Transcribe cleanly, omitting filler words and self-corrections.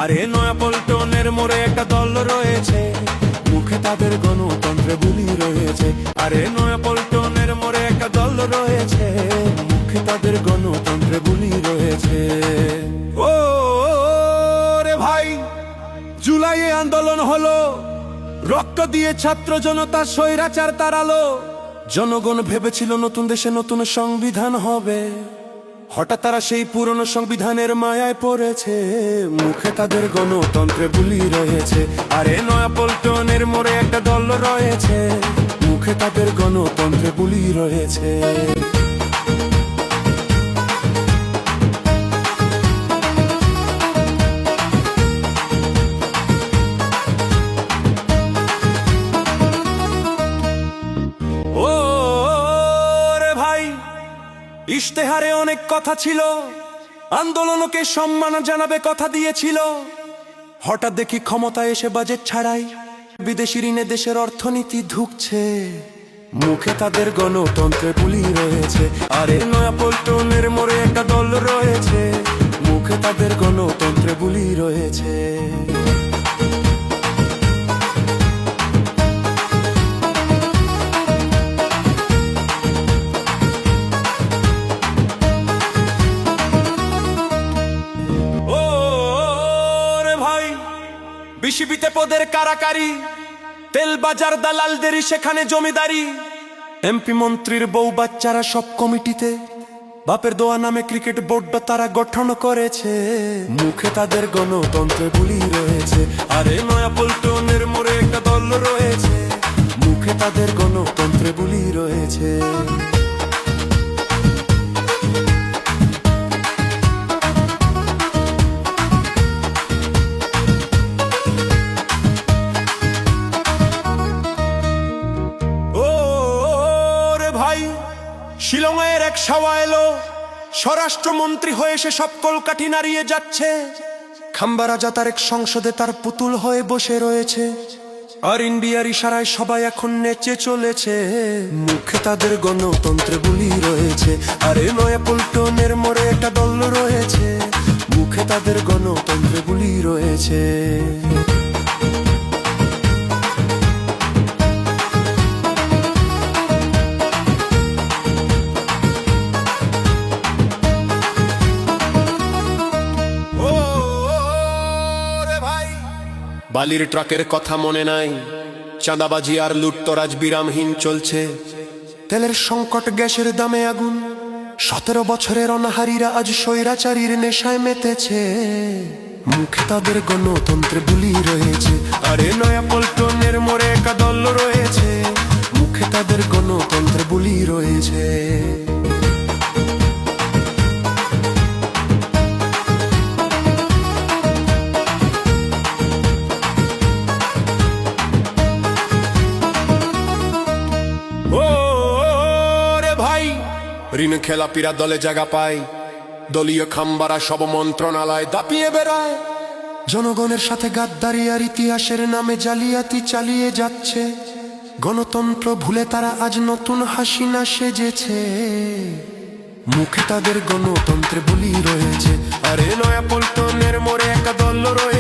আরে নয়াপল্টনের মোড়ে একটা দল রয়েছে, মুখে তাদের গণতন্ত্রে বুলি রয়েছে। আরে নয়াপল্টনের মোড়ে একটা দল রয়েছে, মুখে তাদের গণতন্ত্রে বুলি রয়েছে। ও রে ভাই, জুলাইয়ে আন্দোলন হলো, রক্ত দিয়ে ছাত্র জনতা স্বৈরাচার তাড়ালো। জনগণ ভেবেছিল নতুন দেশে নতুন সংবিধান হবে, হঠাৎ তারা সেই পুরনো সংবিধানের মায়ায় পড়েছে, মুখে তাদের গণতন্ত্রে বুলি রয়েছে। আরে নয়াপল্টনের মোড়ে একটা দল রয়েছে, মুখে তাদের গণতন্ত্রে বুলি রয়েছে। ইশতেহারে অনেক কথা ছিল, আন্দোলনকে সম্মান জানাবে কথা দিয়েছিল। হঠাৎ দেখি ক্ষমতায় এসে বাজেট ছাড়াই বিদেশি ঋণে দেশের অর্থনীতি ধুকছে, মুখে তাদের গণতন্ত্রে বুলি রয়েছে। আরে নয়াপল্টনের মোড়ে একটা দল রয়েছে, মুখে তাদের গণতন্ত্রে বুলি রয়েছে। বিসিবিতে পদের কারাকারি, তেল বাজার দালালদেরই সেখানে জমিদারি। এমপি মন্ত্রীর বউ বাচ্চারা সব কমিটিতে, বাপের দোয়া নামে ক্রিকেট বোর্ড তারা গঠন করেছে, মুখে তাদের গণতন্ত্রে বুলি রয়েছে। আরে নয়াপল্টনের মোড়ে একটা দল রয়েছে, মুখে তাদের গণতন্ত্রে বুলি রয়েছে। শিলংয়ের এক সাওয়া এলো, স্বরাষ্ট্রমন্ত্রী হয়ে সে সব কলকাঠি নাড়িয়ে যাচ্ছে। খাম্বা রাজা তার এক সংসদে তার পুতুল হয়ে বসে রয়েছে, আর ইন্ডিয়ার ইশারায় সবাই এখন নেচে চলেছে, মুখে তাদের গণতন্ত্রে বুলি রয়েছে। আরে নয়াপল্টনের মোড়ে একটা দল রয়েছে, মুখে তাদের গণতন্ত্রে বুলি রয়েছে। বালির ট্রাকের কথা মনে নাই, চাঁদাবাজি আর লুটতরাজ বিরামহীন চলছে। তেলের সংকট, গ্যাসের দামে আগুন, 17 বছরের অনাহারীরা আজ স্বৈরাচারীর নেশায় মেতেছে, মুখে তাদের গণতন্ত্রে বুলি রয়েছে। আরে নয়াপল্টনের মোড়ে একটা দল রয়েছে, মুখে তাদের গণতন্ত্রে বুলি রয়েছে। ঋণ খেলাপিরা দলে জায়গা পায়, দলীয় খাম্বারা সব মন্ত্রণালয় দাপিয়ে বেড়ায়। জনগণের সাথে গাদ্দারি আর ইতিহাসের নামে জালিয়াতি চালিয়ে যাচ্ছে, গণতন্ত্র ভুলে তারা আজ নতুন হাসিনা সেজেছে, মুখে তাদের গণতন্ত্রে বুলি রয়েছে। আরে নয়াপল্টনের মোড়ে একটা দল রয়েছে,